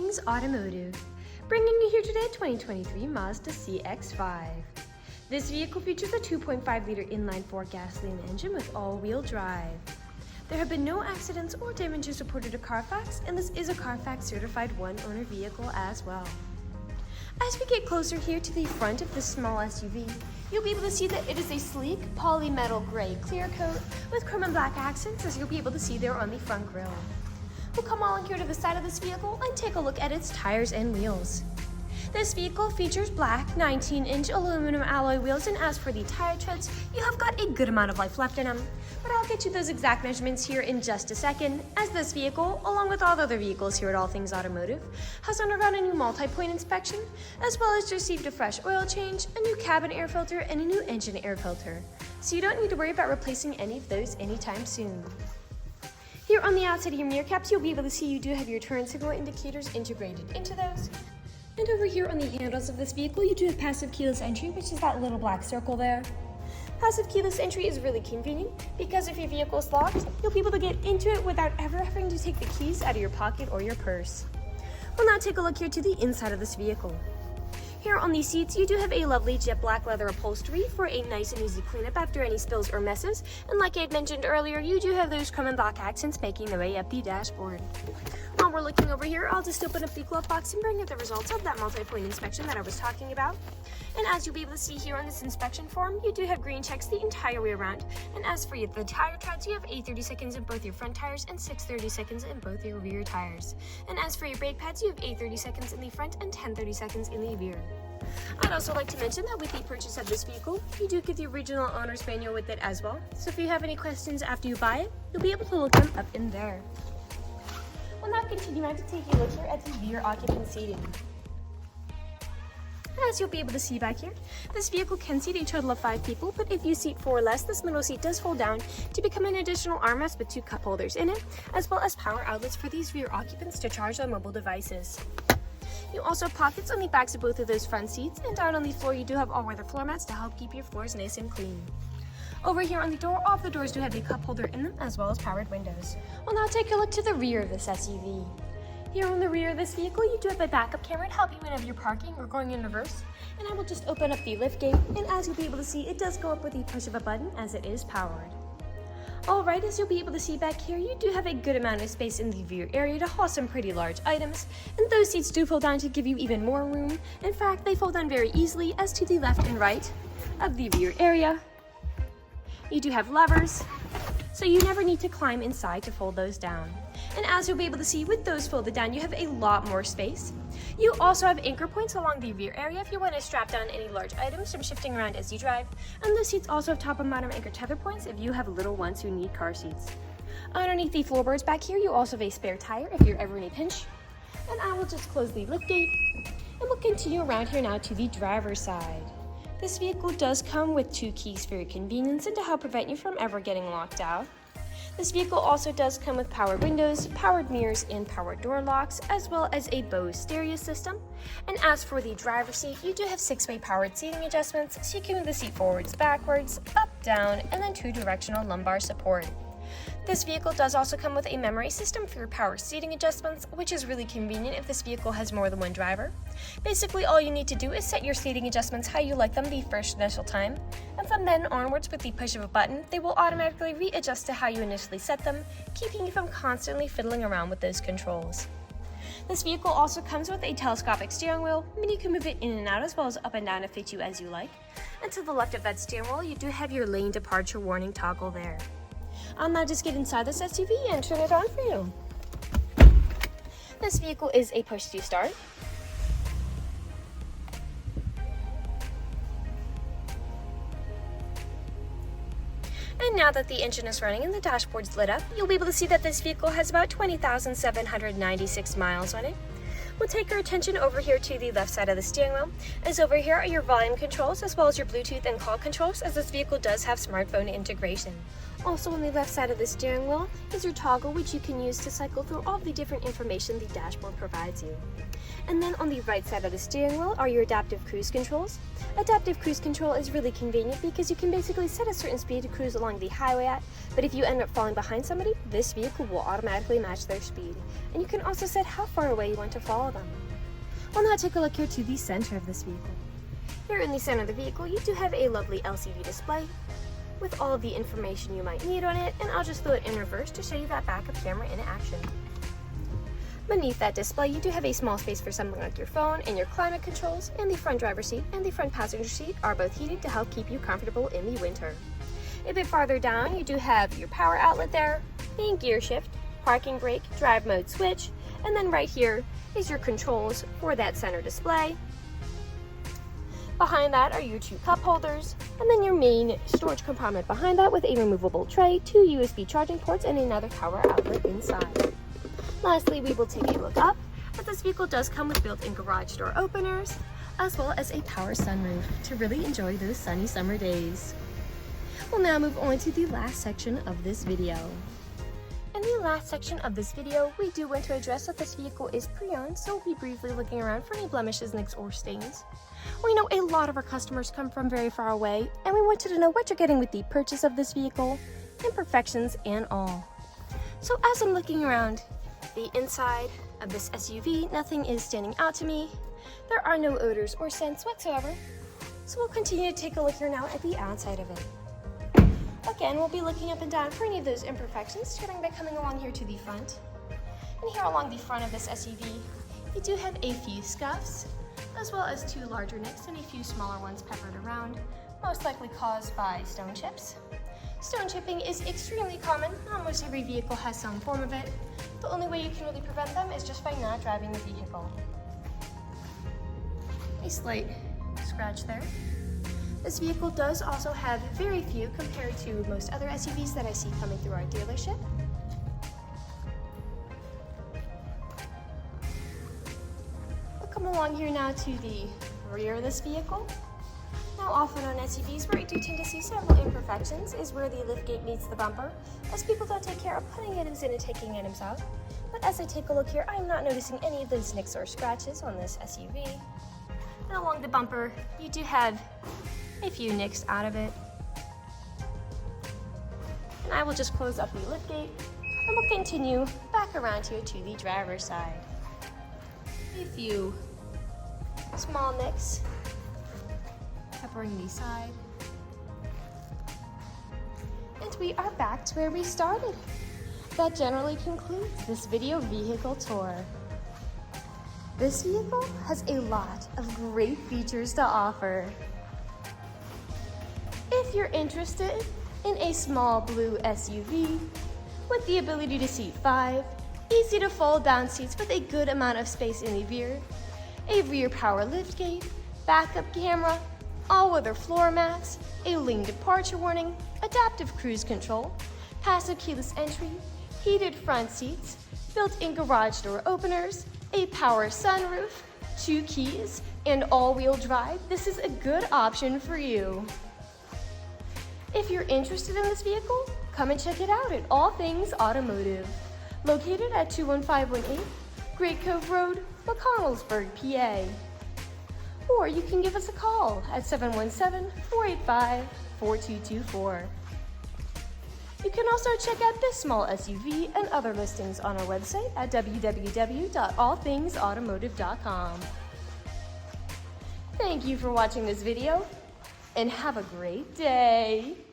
Things Automotive, bringing you here today 2023 Mazda CX-5. This vehicle features a 2.5-liter inline-4 gasoline engine with all-wheel drive. There have been no accidents or damages reported to CARFAX, and this is a CARFAX certified one-owner vehicle as well. As we get closer here to the front of this small SUV, you'll be able to see that it is a sleek polymetal gray clear coat with chrome and black accents, as you'll be able to see there on the front grille. We'll come on here to the side of this vehicle and take a look at its tires and wheels. This vehicle features black 19-inch aluminum alloy wheels, and as for the tire treads, you have got a good amount of life left in them. But I'll get you those exact measurements here in just a second, as this vehicle, along with all the other vehicles here at All Things Automotive, has undergone a new multi-point inspection, as well as received a fresh oil change, a new cabin air filter, and a new engine air filter. So you don't need to worry about replacing any of those anytime soon. Here on the outside of your mirror caps, you'll be able to see you do have your turn signal indicators integrated into those. And over here on the handles of this vehicle, you do have passive keyless entry, which is that little black circle there. Passive keyless entry is really convenient because if your vehicle is locked, you'll be able to get into it without ever having to take the keys out of your pocket or your purse. We'll now take a look here to the inside of this vehicle. Here on these seats, you do have a lovely jet black leather upholstery for a nice and easy cleanup after any spills or messes. And like I had mentioned earlier, you do have those chrome and black accents making their way up the dashboard. While we're looking over here, I'll just open up the glove box and bring you the results of that multi-point inspection that I was talking about. And as you'll be able to see here on this inspection form, you do have green checks the entire way around. And as for the tire treads, you have 8 30-seconds in both your front tires and 6 30-seconds in both your rear tires. And as for your brake pads, you have 8 30-seconds in the front and 10 30-seconds in the rear. I'd also like to mention that with the purchase of this vehicle, you do get the original owner's manual with it as well. So if you have any questions after you buy it, you'll be able to look them up in there. We'll now continue on to take a look here at the rear occupant seating. As you'll be able to see back here, this vehicle can seat a total of 5 people, but if you seat 4 or less, this middle seat does fold down to become an additional armrest with 2 cup holders in it, as well as power outlets for these rear occupants to charge their mobile devices. You also have pockets on the backs of both of those front seats, and down on the floor you do have all-weather floor mats to help keep your floors nice and clean. Over here on the door, all of the doors do have a cup holder in them, as well as powered windows. We'll now take a look to the rear of this SUV. Here on the rear of this vehicle, you do have a backup camera to help you whenever you're parking or going in reverse. And I will just open up the lift gate, and as you'll be able to see, it does go up with the push of a button as it is powered. Alright, as you'll be able to see back here, you do have a good amount of space in the rear area to haul some pretty large items, and those seats do fold down to give you even more room. In fact, they fold down very easily as to the left and right of the rear area. You do have levers, so you never need to climb inside to fold those down. And as you'll be able to see, with those folded down, you have a lot more space. You also have anchor points along the rear area if you want to strap down any large items from shifting around as you drive. And the seats also have top and bottom anchor tether points if you have little ones who need car seats. Underneath the floorboards back here, you also have a spare tire if you're ever in a pinch. And I will just close the liftgate, and we'll continue around here now to the driver's side. This vehicle does come with 2 keys for your convenience and to help prevent you from ever getting locked out. This vehicle also does come with powered windows, powered mirrors, and powered door locks, as well as a BOSE stereo system. And as for the driver's seat, you do have 6-way powered seating adjustments, so you can move the seat forwards, backwards, up, down, and then 2-directional lumbar support. This vehicle does also come with a memory system for your power seating adjustments, which is really convenient if this vehicle has more than one driver. Basically, all you need to do is set your seating adjustments how you like them the first initial time, and from then onwards with the push of a button, they will automatically readjust to how you initially set them, keeping you from constantly fiddling around with those controls. This vehicle also comes with a telescopic steering wheel, meaning you can move it in and out as well as up and down to fit you as you like. And to the left of that steering wheel, you do have your lane departure warning toggle there. I'll now just get inside this SUV and turn it on for you. This vehicle is a push to start. And now that the engine is running and the dashboard's lit up, you'll be able to see that this vehicle has about 20,796 miles on it. We'll take our attention over here to the left side of the steering wheel, as over here are your volume controls as well as your Bluetooth and call controls, as this vehicle does have smartphone integration. Also on the left side of the steering wheel is your toggle, which you can use to cycle through all the different information the dashboard provides you. And then on the right side of the steering wheel are your adaptive cruise controls. Adaptive cruise control is really convenient because you can basically set a certain speed to cruise along the highway at, but if you end up falling behind somebody, this vehicle will automatically match their speed. And you can also set how far away you want to follow them. Well, now take a look here to the center of this vehicle. Here in the center of the vehicle, you do have a lovely LCD display with all of the information you might need on it, and I'll just throw it in reverse to show you that backup camera in action. Beneath that display, you do have a small space for something like your phone and your climate controls, and the front driver's seat and the front passenger seat are both heated to help keep you comfortable in the winter. A bit farther down, you do have your power outlet there, a gear shift, parking brake, drive mode switch, and then right here is your controls for that center display. Behind that are your two cup holders, and then your main storage compartment behind that with a removable tray, two USB charging ports, and another power outlet inside. Lastly, we will take a look up, but this vehicle does come with built-in garage door openers, as well as a power sunroof to really enjoy those sunny summer days. We'll now move on to the last section of this video. In the last section of this video, we do want to address that this vehicle is pre-owned, so we'll be briefly looking around for any blemishes, nicks, or stains. We know a lot of our customers come from very far away, and we want you to know what you're getting with the purchase of this vehicle, imperfections and all. So as I'm looking around the inside of this SUV, nothing is standing out to me. There are no odors or scents whatsoever. So we'll continue to take a look here now at the outside of it. Again, we'll be looking up and down for any of those imperfections, starting by coming along here to the front. And here along the front of this SUV, you do have a few scuffs, as well as two larger nicks and a few smaller ones peppered around, most likely caused by stone chips. Stone chipping is extremely common. Almost every vehicle has some form of it. The only way you can really prevent them is just by not driving the vehicle. A slight scratch there. This vehicle does also have very few compared to most other SUVs that I see coming through our dealership. We'll come along here now to the rear of this vehicle. Now, often on SUVs, where you do tend to see several imperfections is where the liftgate meets the bumper, as people don't take care of putting items in and taking items out. But as I take a look here, I'm not noticing any of those nicks or scratches on this SUV. And along the bumper, you do have a few nicks out of it. And I will just close up the liftgate, and we'll continue back around here to the driver's side. A few small nicks peppering the side. And we are back to where we started. That generally concludes this video vehicle tour. This vehicle has a lot of great features to offer. If you're interested in a small blue SUV with the ability to seat 5, easy to fold down seats with a good amount of space in the rear, a rear power liftgate, backup camera, all-weather floor mats, a lane departure warning, adaptive cruise control, passive keyless entry, heated front seats, built-in garage door openers, a power sunroof, 2 keys, and all-wheel drive, this is a good option for you. If you're interested in this vehicle, come and check it out at All Things Automotive, located at 21518 Great Cove Road, McConnellsburg, PA. Or you can give us a call at 717-485-4224. You can also check out this small SUV and other listings on our website at www.allthingsautomotive.com. Thank you for watching this video, and have a great day.